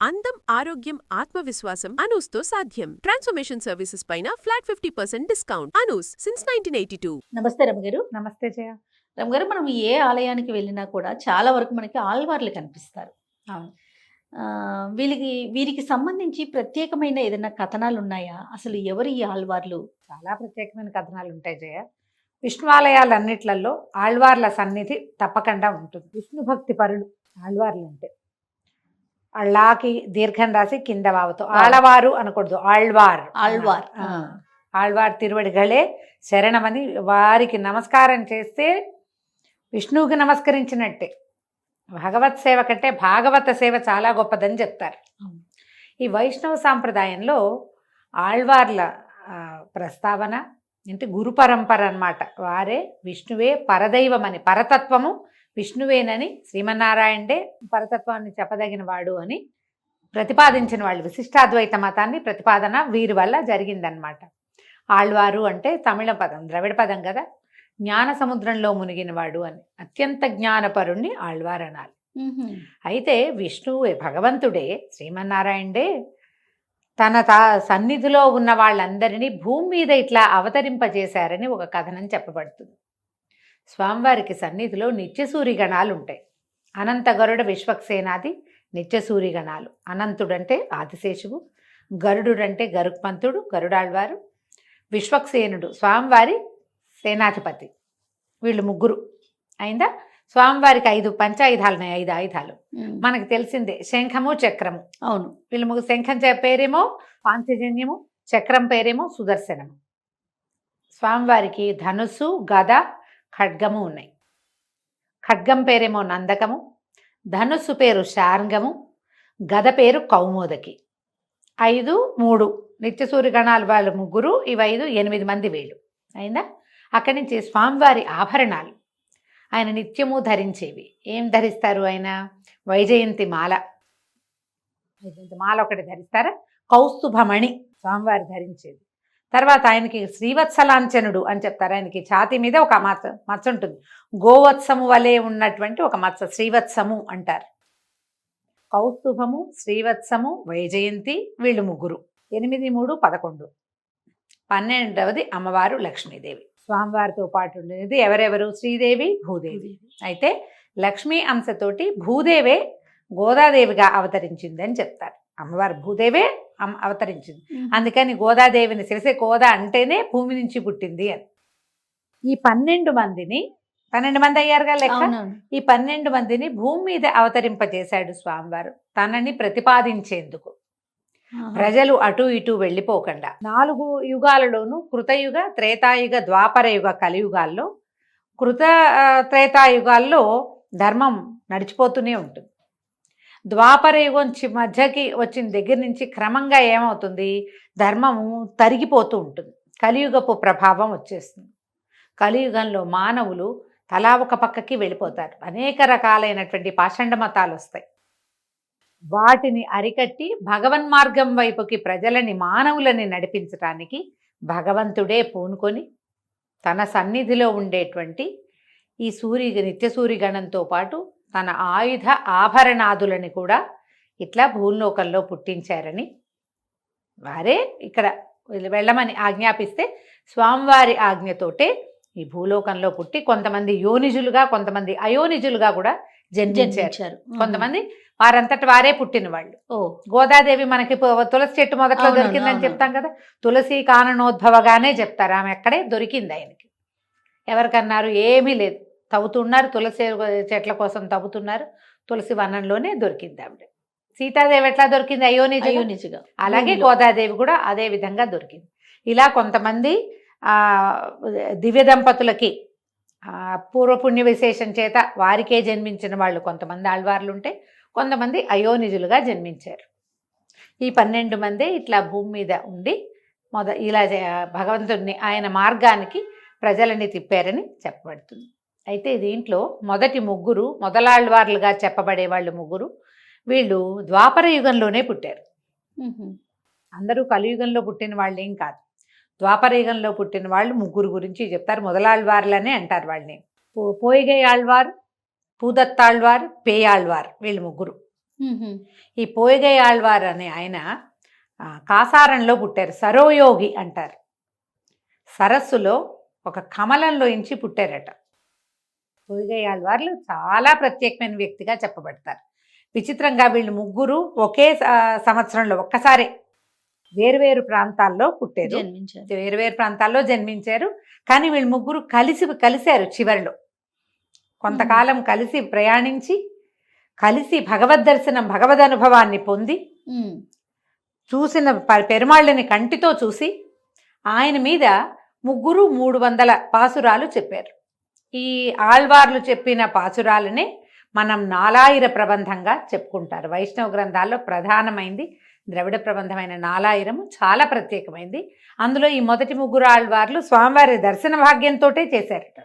అందం, ఆరోగ్యం, ఆత్మవిశ్వాసం అనూస్తో సాధ్యం. ట్రాన్స్ఫర్మేషన్ సర్వీసెస్ పైన ఫ్లాట్ 50% డిస్కౌంట్. అనూస్ సిన్స్ 1982. నమస్తే రమగారు. నమస్తే జయ. రమగారు, మనం ఏ ఆలయానికి వెళ్ళినా కూడా చాలా వరకు మనకి ఆళ్వార్లు కనిపిస్తారు. అవును. వీరికి సంబంధించి ప్రత్యేకమైన ఏదైనా కథనాలు ఉన్నాయా? అసలు ఎవరు ఈ ఆళ్వార్లు? చాలా ప్రత్యేకమైన కథనాలు ఉంటాయి జయ. విష్ణువాలయాలన్నిట్లలో ఆళ్వార్ల సన్నిధి తప్పకుండా ఉంటుంది. విష్ణు భక్తి పరులు ఆళ్వార్లు అంటే అళ్ళాకి దీర్ఘం రాసి కింద వావుతో ఆళ్వారు అనకూడదు, ఆళ్వార్. ఆళ్వార్. ఆళ్వార్ తిరువడిగలే శరణమని వారికి నమస్కారం చేస్తే విష్ణువుకి నమస్కరించినట్టే. భగవత్ సేవ కంటే భాగవత సేవ చాలా గొప్పదని చెప్తారు. ఈ వైష్ణవ సాంప్రదాయంలో ఆళ్వార్ల ప్రస్తావన అంటే గురు పరంపర అన్నమాట. వారే విష్ణువే పరదైవమని, పరతత్వము విష్ణువేనని, శ్రీమన్నారాయణే పరతత్వాన్ని చెప్పదగిన వాడు అని ప్రతిపాదించిన వాళ్ళు. విశిష్టాద్వైత మతాన్ని ప్రతిపాదన వీరి వల్ల జరిగిందనమాట. ఆళ్వారు అంటే తమిళ పదం, ద్రవిడ పదం కదా. జ్ఞాన సముద్రంలో మునిగినవాడు అని, అత్యంత జ్ఞానపరుణ్ణి ఆళ్వార్ అనాలి. అయితే విష్ణువే, భగవంతుడే, శ్రీమన్నారాయణే తన సన్నిధిలో ఉన్న వాళ్ళందరినీ భూమి మీద ఇట్లా అవతరింపజేశారని ఒక కథనం చెప్పబడుతుంది. స్వామివారికి సన్నిధిలో నిత్యసూరిగణాలు ఉంటాయి. అనంత గరుడ విశ్వక్సేనాది నిత్యసూరిగణాలు. అనంతుడంటే ఆదిశేషువు, గరుడుడంటే గరుత్మంతుడు, గరుడాళ్వారు, విశ్వక్సేనుడు స్వామివారి సేనాధిపతి. వీళ్ళు ముగ్గురు అయిందా. స్వామివారికి 5 పంచాయుధాలు ఉన్నాయి, 5 ఆయుధాలు మనకు తెలిసిందే. శంఖము, చక్రము. అవును. వీళ్ళు ముగ్గురు. శంఖం పేరేమో పాంచజన్యము, చక్రం పేరేమో సుదర్శనము. స్వామివారికి ధనుస్సు, గద, ఖడ్గము ఉన్నాయి. ఖడ్గం పేరేమో నందకము, ధనుస్సు పేరు శార్ంగము, గద పేరు కౌమోదకి. 5, 3 నిత్యసూరి గణాలు వాళ్ళు ముగ్గురు. ఇవి 5, 8 మంది వీళ్ళు అయిందా. అక్కడి నుంచి స్వామివారి ఆభరణాలు ఆయన నిత్యము ధరించేవి. ఏం ధరిస్తారు ఆయన? వైజయంతి మాల. వైజయంతి మాల ఒకటి ధరిస్తారా. కౌస్తుభమణి స్వామివారి ధరించేది. తర్వాత ఆయనకి శ్రీవత్సలాంఛనుడు అని చెప్తారు. ఆయనకి ఛాతీ మీద ఒక మచ్చ ఉంటుంది, గోవత్సము వలె ఉన్నటువంటి ఒక మచ్చ, శ్రీవత్సము అంటారు. కౌస్తుభము, శ్రీవత్సము, వైజయంతి వీళ్ళు ముగ్గురు. 8, 3, 11. 12వది అమ్మవారు లక్ష్మీదేవి. స్వామివారితో పాటు ఉండేది ఎవరెవరు? శ్రీదేవి, భూదేవి. అయితే లక్ష్మీ అంశతోటి భూదేవే గోదాదేవిగా అవతరించింది అని చెప్తారు. అమ్మవారు భూదేవే అవతరించింది, అందుకని గోదాదేవిని తెలిసే గోదా అంటేనే భూమి నుంచి పుట్టింది అని. ఈ 12 మందిని, 12 మంది అయ్యారుగా లెక్క. ఈ 12 మందిని భూమి మీద అవతరింపజేశాడు స్వామివారు తనని ప్రతిపాదించేందుకు. ప్రజలు అటు ఇటు వెళ్ళిపోకుండా 4 యుగాలలోనూ, కృతయుగ, త్రేతాయుగ, ద్వాపరయుగ, కలియుగాల్లో, త్రేతాయుగాల్లో ధర్మం నడిచిపోతూనే ఉంటుంది. ద్వాపరయుగం మధ్యకి వచ్చిన దగ్గర నుంచి క్రమంగా ఏమవుతుంది? ధర్మము తరిగిపోతూ ఉంటుంది. కలియుగపు ప్రభావం వచ్చేస్తుంది. కలియుగంలో మానవులు తలా ఒక పక్కకి వెళ్ళిపోతారు. అనేక రకాలైనటువంటి పాషండ మతాలు వస్తాయి. వాటిని అరికట్టి భగవన్మార్గం వైపుకి ప్రజలని, మానవులని నడిపించటానికి భగవంతుడే పూనుకొని తన సన్నిధిలో ఉండేటువంటి ఈ నిత్యసూరిగణంతో పాటు తన ఆయుధ ఆభరణాదులని కూడా ఇట్లా భూలోకంలో పుట్టించారని, వారే ఇక్కడ వెళ్ళమని ఆజ్ఞాపిస్తే స్వామివారి ఆజ్ఞతోటే ఈ భూలోకంలో పుట్టి కొంతమంది యోనిజులుగా, కొంతమంది అయోనిజులుగా కూడా జన్మించారు. కొంతమంది వారంతటి వారే పుట్టిన వాళ్ళు. గోదాదేవి మనకి తులసి చెట్టు మొదట్లో దొరికిందని చెప్తాం కదా. తులసి కాననోద్భవగానే చెప్తారు. ఆమె ఎక్కడే దొరికింది ఆయనకి. ఎవరికన్నారు? ఏమీ లేదు, తవ్వుతున్నారు, తులసి చెట్ల కోసం తవ్వుతున్నారు, తులసి వనంలోనే దొరికింది ఆవిడ. సీతాదేవి ఎట్లా దొరికింది? అయోనిజుగా. అలాగే గోదాదేవి కూడా అదే విధంగా దొరికింది. ఇలా కొంతమంది దివ్య దంపతులకి పూర్వపుణ్య విశేషం చేత వారికే జన్మించిన వాళ్ళు కొంతమంది ఆళ్వార్లు ఉంటే, కొంతమంది అయోనిజులుగా జన్మించారు. ఈ 12 మందే ఇట్లా భూమి మీద ఉండి ఇలా భగవంతుడిని, ఆయన మార్గానికి ప్రజలని తిప్పారని చెప్పబడుతుంది. అయితే దీంట్లో మొదటి ముగ్గురు మొదలాళ్వార్లుగా చెప్పబడే వాళ్ళు ముగ్గురు, వీళ్ళు ద్వాపర యుగంలోనే పుట్టారు. అందరూ కలియుగంలో పుట్టిన వాళ్ళు ఏం కాదు. ద్వాపర యుగంలో పుట్టిన వాళ్ళు ముగ్గురు గురించి చెప్తారు. మొదలాళ్వార్లనే అంటారు వాళ్ళని. పోయిగై ఆళ్వార్, పూదత్తాళ్వార్, పేయాళ్వార్ వీళ్ళు ముగ్గురు. ఈ పోయిగై ఆళ్వార్ అనే ఆయన కాసారంలో పుట్టారు. సరోయోగి అంటారు. సరస్సులో ఒక కమలంలో ఇంచి పుట్టారట. పోయిగై ఆళ్వార్లు చాలా ప్రత్యేకమైన వ్యక్తిగా చెప్పబడతారు. విచిత్రంగా వీళ్ళు ముగ్గురు ఒకే సంవత్సరంలో ఒక్కసారి వేరువేరు ప్రాంతాల్లో పుట్టారు, వేరువేరు ప్రాంతాల్లో జన్మించారు. కానీ వీళ్ళు ముగ్గురు కలిశారు చివరిలో. కొంతకాలం కలిసి ప్రయాణించి కలిసి భగవద్ దర్శనం, భగవద్ అనుభవాన్ని పొంది చూసిన పెరుమాళ్ళని కంటితో చూసి ఆయన మీద ముగ్గురు 300 పాసురాలు చెప్పారు. ఈ ఆళ్వార్లు చెప్పిన పాసురాలనే మనం నాలాయిర ప్రబంధంగా చెప్పుకుంటారు. వైష్ణవ గ్రంథాల్లో ప్రధానమైంది ద్రవిడ ప్రబంధమైన నాలాయిరము, చాలా ప్రత్యేకమైంది. అందులో ఈ మొదటి ముగ్గురు ఆళ్వార్లు స్వామివారి దర్శన భాగ్యంతో చేశారట.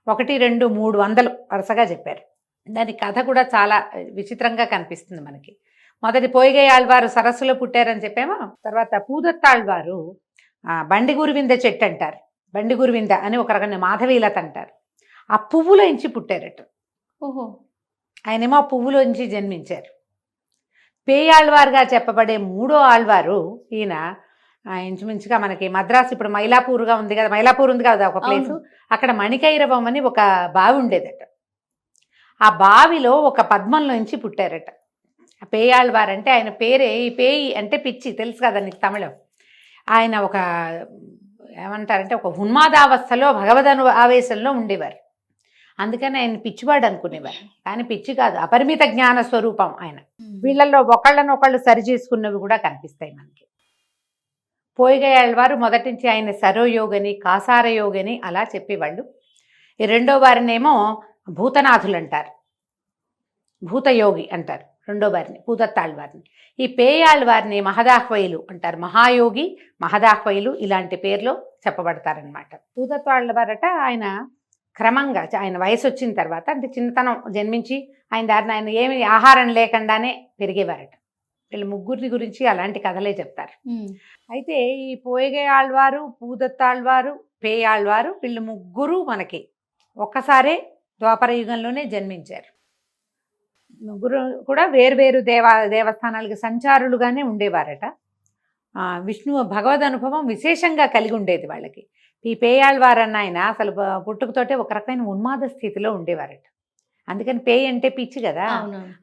1, 2, 300 వరుసగా చెప్పారు. దాని కథ కూడా చాలా విచిత్రంగా కనిపిస్తుంది మనకి. మొదటి పోయిగై ఆళ్వారు సరస్సులో పుట్టారని చెప్పామో, తర్వాత పూదత్తాళ్వారు బండి గురువింద చెట్టు అంటారు. బండి గురువింద అని ఒక రకమైన మాధవీలత అంటారు. ఆ పువ్వులో ఇంచి పుట్టారట. ఓహో, ఆయనేమో ఆ పువ్వులోంచి జన్మించారు. పేయాళ్వారుగా చెప్పబడే 3వ ఆళ్వారు ఈయన ఇంచుమించుగా మనకి మద్రాసు ఇప్పుడు మైలాపూర్గా ఉంది కదా, మైలాపూర్ ఉంది కదా ఒక ప్లేసు, అక్కడ మణికైరవం అని ఒక బావి ఉండేదట. ఆ బావిలో ఒక పద్మంలోంచి పుట్టారట. పేయాళ్వారు అంటే ఆయన పేరే, ఈ పేయి అంటే పిచ్చి, తెలుసు కదా నీకు తమిళం. ఆయన ఒక ఏమంటారంటే ఒక ఉన్మాదావస్థలో భగవద్ ఆవేశంలో ఉండేవారు. అందుకని ఆయన పిచ్చివాడు అనుకునేవారు. కానీ పిచ్చి కాదు, అపరిమిత జ్ఞాన స్వరూపం ఆయన. వీళ్ళల్లో ఒకళ్ళనొకళ్ళు సరి చేసుకున్నవి కూడా కనిపిస్తాయి మనకి. పోయిగై ఆళ్వారు మొదటి నుంచి ఆయన సరోయోగని, కాసార యోగని అలా చెప్పేవాళ్ళు. ఈ రెండో వారినేమో భూతనాథులు అంటారు, భూతయోగి అంటారు రెండో వారిని, పూదత్తాళ్వారిని. ఈ పేయాళ్వారిని మహదాహ్వయులు అంటారు. మహాయోగి, మహదాహ్వయులు ఇలాంటి పేర్లో చెప్పబడతారనమాట. పూదత్తాళ్వారట ఆయన క్రమంగా ఆయన వయసు వచ్చిన తర్వాత, అంటే చిన్నతనం జన్మించి ఆయన దారిని ఆయన ఏమి ఆహారం లేకుండానే పెరిగేవారట. వీళ్ళు ముగ్గురిని గురించి అలాంటి కథలే చెప్తారు. అయితే ఈ పోయిగై ఆళ్వారు, పూదత్తాళ్వారు, పేయాళ్వారు వీళ్ళు ముగ్గురు మనకి ఒక్కసారే ద్వాపర యుగంలోనే జన్మించారు. ముగ్గురు కూడా వేరువేరు దేవస్థానాలకి సంచారులుగానే ఉండేవారట. విష్ణువు భగవద్ అనుభవం విశేషంగా కలిగి ఉండేది వాళ్ళకి. ఈ పేయాళ్వారు అన్న ఆయన అసలు పుట్టుకతోటే ఒక రకమైన ఉన్మాద స్థితిలో ఉండేవారట. అందుకని పేయి అంటే పిచ్చి కదా,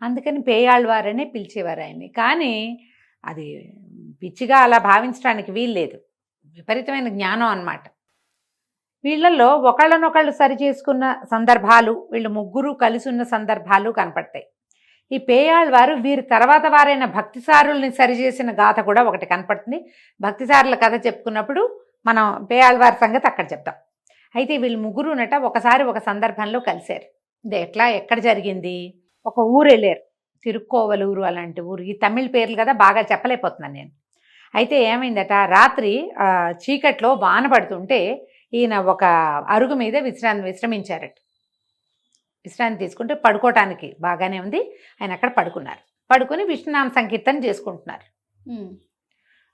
అందుకని పేయాళ్వారనే పిలిచేవారు ఆయన్ని. కానీ అది పిచ్చిగా అలా భావించడానికి వీల్లేదు, విపరీతమైన జ్ఞానం అన్నమాట. వీళ్ళల్లో ఒకళ్ళనొకళ్ళు సరి చేసుకున్న సందర్భాలు, వీళ్ళు ముగ్గురు కలిసి ఉన్న సందర్భాలు కనపడతాయి. ఈ పేయాళ్వారు వీరి తర్వాత వారైన భక్తిసారుల్ని సరిచేసిన గాథ కూడా ఒకటి కనపడుతుంది. భక్తిసారుల కథ చెప్పుకున్నప్పుడు మనం పేయాళ్వారి సంగతి అక్కడ చెప్తాం. అయితే వీళ్ళు ముగ్గురునట ఒకసారి ఒక సందర్భంలో కలిశారు. ఇది ఎక్కడ జరిగింది? ఒక ఊరు వెళ్ళారు, తిరుక్కోవలూరు అలాంటి ఊరు. ఈ తమిళ పేర్లు కదా బాగా చెప్పలేకపోతున్నాను నేను. అయితే ఏమైందట, రాత్రి చీకట్లో వాన పడుతుంటే ఈయన ఒక అరుగు మీద విశ్రమించారట. విశ్రాంతి తీసుకుంటే పడుకోవటానికి బాగానే ఉంది. ఆయన అక్కడ పడుకున్నారు. పడుకుని విష్ణునామ సంకీర్తన చేసుకుంటున్నారు.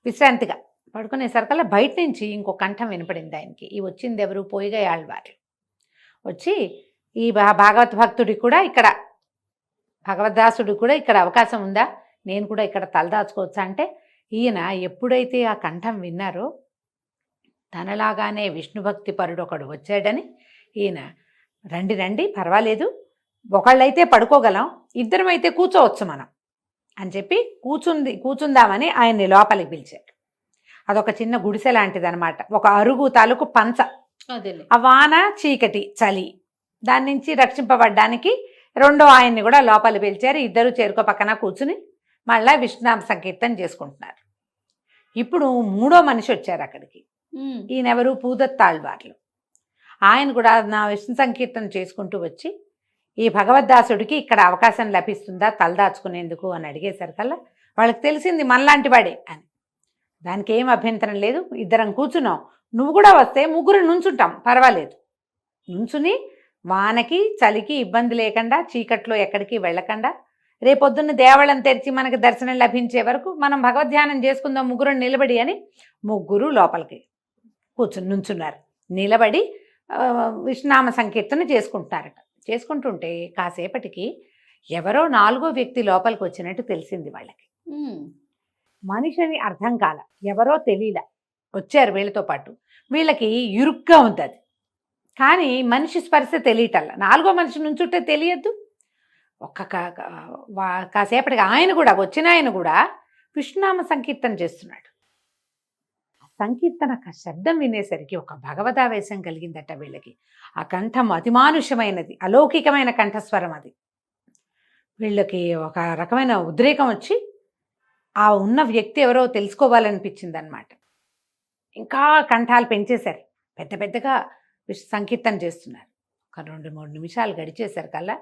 విశ్రాంతిగా పడుకునేసరికల్లా బయట నుంచి ఇంకో కంఠం వినపడింది ఆయనకి. ఈ వచ్చింది ఎవరు? పోయిగై ఆళ్వారు వచ్చి, ఈ భాగవత భక్తుడికి కూడా ఇక్కడ, భగవద్దాసుడికి కూడా ఇక్కడ అవకాశం ఉందా, నేను కూడా ఇక్కడ తలదాచుకోవచ్చా అంటే, ఈయన ఎప్పుడైతే ఆ కంఠం విన్నారో తనలాగానే విష్ణుభక్తి పరుడు ఒకడు వచ్చాడని ఈయన, రండి రండి పర్వాలేదు, ఒకళ్ళైతే పడుకోగలం, ఇద్దరమైతే కూర్చోవచ్చు మనం అని చెప్పి కూర్చుందామని ఆయన్ని లోపలికి పిలిచారు. అదొక చిన్న గుడిసె లాంటిది అనమాట, ఒక అరుగు తాలూకు పంచ. ఆ వాన, చీకటి, చలి, దాని నుంచి రక్షింపబడ్డానికి రెండో ఆయన్ని కూడా లోపలి పిలిచారు. ఇద్దరు చేరుకో పక్కన కూర్చుని మళ్ళా విష్ణునామ సంకీర్తన చేసుకుంటున్నారు. ఇప్పుడు మూడో మనిషి వచ్చారు అక్కడికి. ఈయనెవరు? పూదత్తాళ్వార్లు. ఆయన కూడా నా విష్ణు సంకీర్తన చేసుకుంటూ వచ్చి, ఈ భగవద్దాసుడికి ఇక్కడ అవకాశం లభిస్తుందా తలదాచుకునేందుకు అని అడిగేసరికల్లా వాళ్ళకి తెలిసింది మనలాంటి వాడే అని. దానికి ఏం అభ్యంతరం లేదు, ఇద్దరం కూర్చున్నాం, నువ్వు కూడా వస్తే ముగ్గురు నుంచుంటాం, పర్వాలేదు. నుంచుని వానకి చలికి ఇబ్బంది లేకుండా, చీకట్లో ఎక్కడికి వెళ్ళకుండా, రేపొద్దున్న దేవాళ్ళని తెరిచి మనకు దర్శనం లభించే వరకు మనం భగవద్ధ్యానం చేసుకుందాం ముగ్గురు నిలబడి అని ముగ్గురు లోపలికి నుంచున్నారు. నిలబడి విష్ణునామ సంకీర్తన చేసుకుంటున్నారట. చేసుకుంటుంటే కాసేపటికి ఎవరో నాలుగో వ్యక్తి లోపలికి వచ్చినట్టు తెలిసింది వాళ్ళకి. ఉమ్. మనిషిని అర్థం కాల, ఎవరో తెలియలే, వచ్చారు వీళ్ళతో పాటు. వీళ్ళకి ఇరుగ్గా ఉంది అది, కానీ మనిషి స్పర్శ తెలియటల్లా. నాలుగో మనిషి నుంచుంటే తెలియద్దు. ఒక్క కాసేపటికి ఆయన కూడా వచ్చిన ఆయన కూడా విష్ణునామ సంకీర్తన చేస్తున్నాడు. సంకీర్తన శబ్దం వినేసరికి ఒక భగవదావేశం కలిగిందట వీళ్ళకి. ఆ కంఠం అతిమానుషమైనది, అలౌకికమైన కంఠస్వరం అది. వీళ్ళకి ఒక రకమైన ఉద్రేకం వచ్చి ఆ ఉన్న వ్యక్తి ఎవరో తెలుసుకోవాలనిపించింది అనమాట. ఇంకా కంఠాలు పెంచేశారు, పెద్ద పెద్దగా సంకీర్తన చేస్తున్నారు. ఒక 2-3 నిమిషాలు గడిచేశారు కల్లా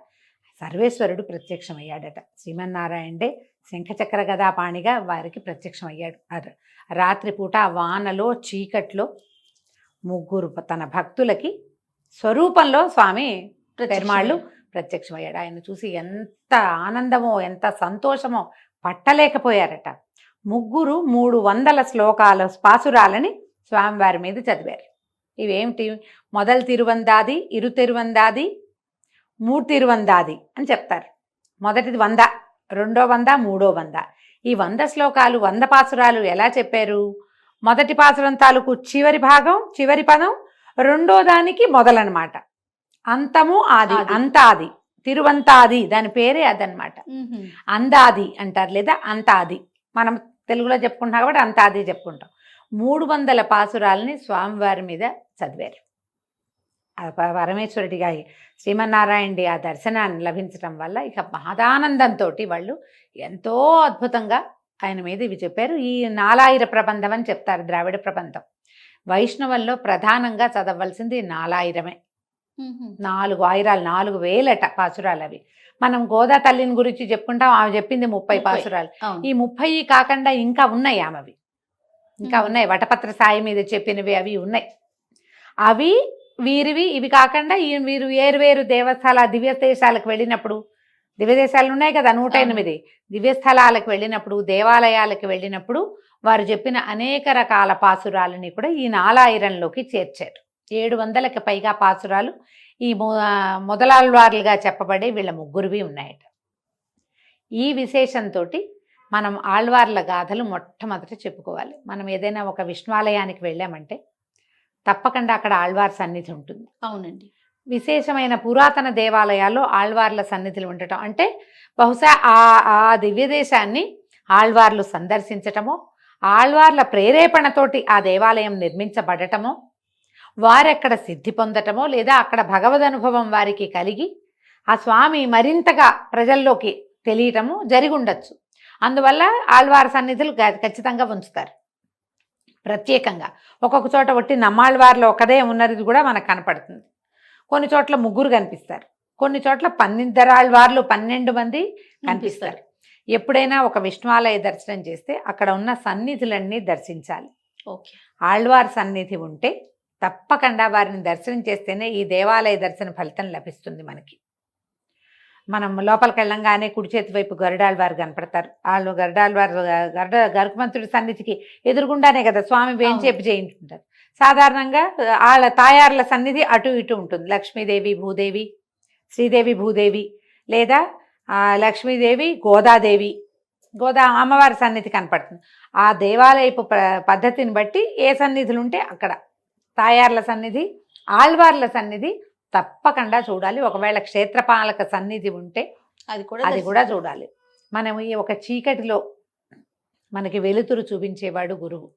సర్వేశ్వరుడు ప్రత్యక్షమయ్యాడట. శ్రీమన్నారాయణుడే శంఖచక్ర గదాపాణిగా వారికి ప్రత్యక్షమయ్యాడు. రాత్రిపూట ఆ వానలో చీకట్లో ముగ్గురు తన భక్తులకి స్వరూపంలో స్వామి పెరుమాళ్ళు ప్రత్యక్షమయ్యాడు. ఆయన చూసి ఎంత ఆనందమో ఎంత సంతోషమో పట్టలేకపోయారట. ముగ్గురు 300 శ్లోకాల పాసురాలని స్వామివారి మీద చదివారు. ఇవేమిటి? మొదలు తిరువందాది, ఇరు తిరువందాది, మూడు తిరువందాది అని చెప్తారు. మొదటిది 100, రెండో 100, మూడో 100. ఈ 100 శ్లోకాలు 100 పాసురాలు ఎలా చెప్పారు? మొదటి పాసురం తాలూకు చివరి భాగం, చివరి పదం రెండో దానికి మొదలనమాట. అంతము ఆది, అంతాది, తిరువంతాది, దాని పేరే అదనమాట. అందాది అంటారు, లేదా అంతాది. మనం తెలుగులో చెప్పుకుంటాం కాబట్టి అంతాది చెప్పుకుంటాం. 300 పాసురాలని స్వామివారి మీద చదివారు. పరమేశ్వరుడిగా శ్రీమన్నారాయణుడి ఆ దర్శనాన్ని లభించడం వల్ల ఇక మహదానందంతో వాళ్ళు ఎంతో అద్భుతంగా ఆయన మీద ఇవి చెప్పారు. ఈ 4000 ప్రబంధం అని చెప్తారు, ద్రావిడ ప్రబంధం. వైష్ణవంలో ప్రధానంగా చదవలసింది 4000. 4 ఆయిరాలు, 4000 పాసురాలు అవి. మనం గోదా తల్లిని గురించి చెప్పుకుంటాం, ఆమె చెప్పింది 30 పాసురాలు. ఈ 30 కాకుండా ఇంకా ఉన్నాయి ఆమెవి, ఇంకా ఉన్నాయి. వటపత్ర సాయి మీద చెప్పినవి అవి ఉన్నాయి. అవి వీరివి. ఇవి కాకుండా వీరు వేరు దేవస్థాల దివ్యదేశాలకు వెళ్ళినప్పుడు, దివ్యదేశాలు ఉన్నాయి కదా 108 దివ్యస్థలాలకు వెళ్ళినప్పుడు, దేవాలయాలకు వెళ్ళినప్పుడు వారు చెప్పిన అనేక రకాల పాసురాలని కూడా ఈ 4000లోకి చేర్చారు. 700కి పైగా పాసురాలు ఈ మొదలాళ్వార్లుగా చెప్పబడే వీళ్ళ ముగ్గురువి ఉన్నాయట. ఈ విశేషంతో మనం ఆళ్వార్ల గాథలు మొట్టమొదట చెప్పుకోవాలి. మనం ఏదైనా ఒక విష్ణువాలయానికి వెళ్ళామంటే తప్పకుండా అక్కడ ఆళ్వార్ సన్నిధి ఉంటుంది. అవునండి. విశేషమైన పురాతన దేవాలయాల్లో ఆళ్వార్ల సన్నిధులు ఉండటం అంటే బహుశా ఆ దివ్యదేశాన్ని ఆళ్వార్లు సందర్శించటమో, ఆళ్వార్ల ప్రేరేపణతోటి ఆ దేవాలయం నిర్మించబడటమో, వారెక్కడ సిద్ధి పొందటమో, లేదా అక్కడ భగవద్ అనుభవం వారికి కలిగి ఆ స్వామి మరింతగా ప్రజల్లోకి తెలియటము జరిగి ఉండొచ్చు. అందువల్ల ఆళ్వార్ సన్నిధులు ఖచ్చితంగా ఉంచుతారు ప్రత్యేకంగా. ఒక్కొక్క చోట ఒట్టి నమ్మాళ్వార్లో ఒకదే ఉన్నది కూడా మనకు కనపడుతుంది. కొన్ని చోట్ల ముగ్గురు కనిపిస్తారు, కొన్ని చోట్ల 12 ఆళ్వార్లు 12 మంది కనిపిస్తారు. ఎప్పుడైనా ఒక విష్ణువాలయ దర్శనం చేస్తే అక్కడ ఉన్న సన్నిధులన్నీ దర్శించాలి. ఓకే. ఆళ్వార్ సన్నిధి ఉంటే తప్పకుండా వారిని దర్శనం చేస్తేనే ఈ దేవాలయ దర్శన ఫలితం లభిస్తుంది మనకి. మనం లోపలికి వెళ్ళంగానే కుడి చేతి వైపు గరుడాళ్వారు కనపడతారు. వాళ్ళు గరుకుమంతుడి సన్నిధికి ఎదురుగుండానే కదా స్వామి వేంచేపు చేయించుకుంటారు. సాధారణంగా వాళ్ళ తాయార్ల సన్నిధి అటు ఇటు ఉంటుంది. లక్ష్మీదేవి భూదేవి, శ్రీదేవి భూదేవి, లేదా లక్ష్మీదేవి గోదాదేవి, అమ్మవారి సన్నిధి కనపడుతుంది. ఆ దేవాలయపు పద్ధతిని బట్టి ఏ సన్నిధులు ఉంటే అక్కడ తాయార్ల సన్నిధి, ఆళ్వార్ల సన్నిధి తప్పకుండా చూడాలి. ఒకవేళ క్షేత్రపాలక సన్నిధి ఉంటే అది కూడా చూడాలి. మనం ఈ ఒక చీకటిలో మనకి వెలుతురు చూపించేవాడు గురువు.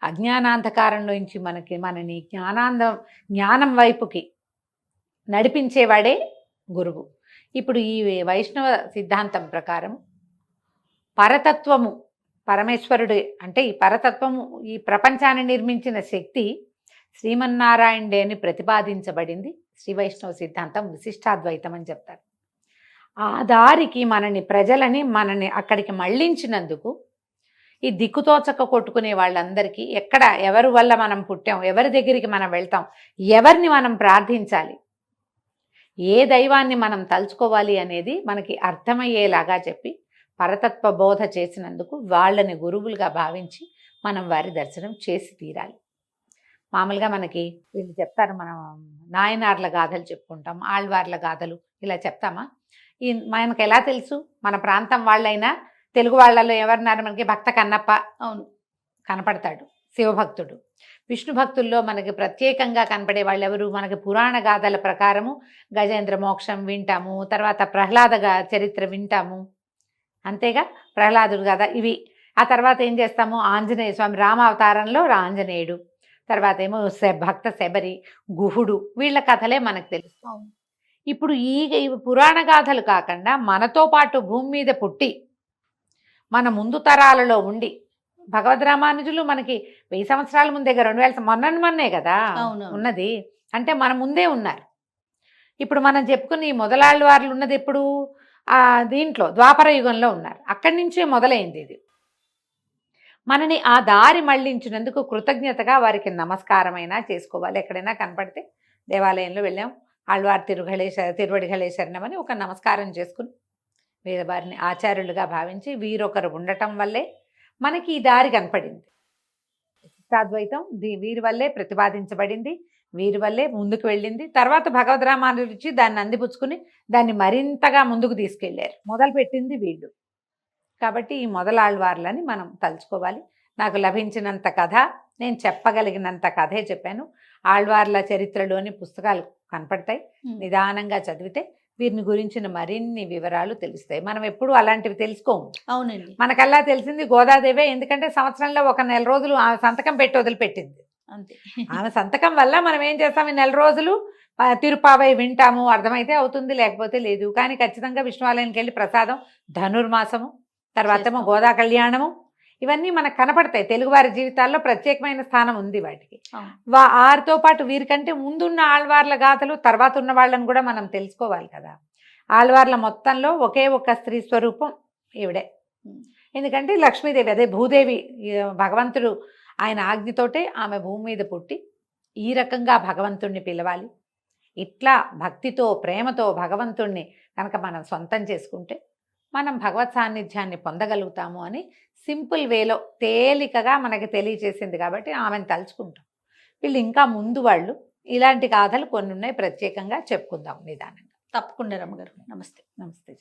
అజ్ఞానాంధకారంలోంచి మనని జ్ఞానం వైపుకి నడిపించేవాడే గురువు. ఇప్పుడు ఈ వైష్ణవ సిద్ధాంతం ప్రకారం పరతత్వము, పరమేశ్వరుడు అంటే ఈ పరతత్వము, ఈ ప్రపంచాన్ని నిర్మించిన శక్తి శ్రీమన్నారాయణుడే అని ప్రతిపాదించబడింది శ్రీ వైష్ణవ సిద్ధాంతం, విశిష్టాద్వైతం అని చెప్తారు. ఆ దారికి ప్రజలని అక్కడికి మళ్ళించినందుకు ఈ దిక్కుతోచక కొట్టుకునే వాళ్ళందరికీ ఎవరి వల్ల మనం పుట్టాం, ఎవరి దగ్గరికి మనం వెళ్తాం, ఎవరిని మనం ప్రార్థించాలి, ఏ దైవాన్ని మనం తలుచుకోవాలి అనేది మనకి అర్థమయ్యేలాగా చెప్పి పరతత్వ బోధ చేసినందుకు వాళ్ళని గురువులుగా భావించి మనం వారి దర్శనం చేసి తీరాలి. మామూలుగా మనకి వీళ్ళు చెప్తారు, మనం నాయనార్ల గాథలు చెప్పుకుంటాం, ఆళ్వార్ల గాథలు ఇలా చెప్తామా? మనకు ఎలా తెలుసు? మన ప్రాంతం వాళ్ళైనా తెలుగు వాళ్ళలో ఎవరున్నారు మనకి? భక్త కన్నప్ప అవును. కనపడతాడు, శివభక్తుడు. విష్ణు భక్తుల్లో మనకి ప్రత్యేకంగా కనపడే వాళ్ళు ఎవరు? మనకి పురాణ గాథల ప్రకారము గజేంద్ర మోక్షం వింటాము, తర్వాత ప్రహ్లాద చరిత్ర వింటాము, అంతేగా, ప్రహ్లాదుడు గాథ ఇవి. ఆ తర్వాత ఏం చేస్తాము? ఆంజనేయ స్వామి రామావతారంలో ఆంజనేయుడు, తర్వాత ఏమో భక్త శబరి, గుహుడు, వీళ్ళ కథలే మనకు తెలుసు. అవును. ఇప్పుడు ఈ పురాణ గాథలు కాకుండా మనతో పాటు భూమి మీద పుట్టి మన ముందు తరాలలో ఉండి భగవద్ రామానుజులు మనకి 1000 సంవత్సరాల ముందే, 2000 మొన్నే కదా అవును. ఉన్నది. అంటే మన ముందే ఉన్నారు. ఇప్పుడు మనం చెప్పుకున్న ఈ మొదలాళ్ళు వారు ఉన్నది ఎప్పుడు? దీంట్లో ద్వాపర యుగంలో ఉన్నారు. అక్కడి నుంచే మొదలైంది ఇది. మనని ఆ దారి మళ్లించినందుకు కృతజ్ఞతగా వారికి నమస్కారమైనా చేసుకోవాలి. ఎక్కడైనా కనపడితే దేవాలయంలో వెళ్ళాం, ఆళ్వార్ తిరువడిగళే శరణమని ఒక నమస్కారం చేసుకుని వేదవారిని ఆచార్యులుగా భావించి వీరొకరు ఉండటం వల్లే మనకి ఈ దారి కనపడింది. విశిష్టాద్వైతం వీరి వల్లే ప్రతిపాదించబడింది, వీరి వల్లే ముందుకు వెళ్ళింది. తర్వాత భగవద్ రామానుజులు ఇచ్చి దాన్ని అందిపుచ్చుకుని దాన్ని మరింతగా ముందుకు తీసుకెళ్లారు. మొదలుపెట్టింది వీళ్ళు. కాబట్టి ఈ మొదలాళ్వార్లని మనం తలుచుకోవాలి. నాకు లభించినంత కథ, నేను చెప్పగలిగినంత కథే చెప్పాను. ఆళ్వార్ల చరిత్రలోని పుస్తకాలు కనపడతాయి. నిదానంగా చదివితే వీరిని గురించిన మరిన్ని వివరాలు తెలుస్తాయి. మనం ఎప్పుడు అలాంటివి తెలుసుకోము. అవునండి. మనకల్లా తెలిసింది గోదాదేవే. ఎందుకంటే సంవత్సరంలో ఒక నెల రోజులు ఆమె సంతకం పెట్టి వదిలిపెట్టింది. అంతే. ఆమె సంతకం వల్ల మనం ఏం చేస్తాం? ఈ నెల రోజులు తిరుపావై వింటాము, అర్థమైతే అవుతుంది, లేకపోతే లేదు. కానీ ఖచ్చితంగా విష్ణువాలయానికి వెళ్ళి ప్రసాదం, ధనుర్మాసము, తర్వాత ఏమో గోదా కళ్యాణము, ఇవన్నీ మనకు కనపడతాయి. తెలుగువారి జీవితాల్లో ప్రత్యేకమైన స్థానం ఉంది వాటికి. వారితో పాటు వీరికంటే ముందున్న ఆళ్వార్ల గాథలు, తర్వాత ఉన్న వాళ్ళని కూడా మనం తెలుసుకోవాలి కదా. ఆళ్వార్ల మొత్తంలో ఒకే ఒక స్త్రీ స్వరూపం ఈవిడే. ఎందుకంటే లక్ష్మీదేవి, అదే భూదేవి, భగవంతుడు ఆయన ఆజ్ఞతోటే ఆమె భూమి మీద పుట్టి ఈ రకంగా భగవంతుణ్ణి పిలవాలి. ఇట్లా భక్తితో ప్రేమతో భగవంతుణ్ణి కనుక మనం సొంతం చేసుకుంటే మనం భగవత్ సాన్నిధ్యాన్ని పొందగలుగుతాము అని సింపుల్ వేలో తేలికగా మనకి తెలియచేసింది. కాబట్టి ఆమెను తలుచుకుంటాం. వీళ్ళు ఇంకా ముందు వాళ్ళు ఇలాంటి గాథలు కొన్ని ఉన్నాయి, ప్రత్యేకంగా చెప్పుకుందాం నిదానంగా. తప్పకుండా రమ్మగారు. నమస్తే. నమస్తే.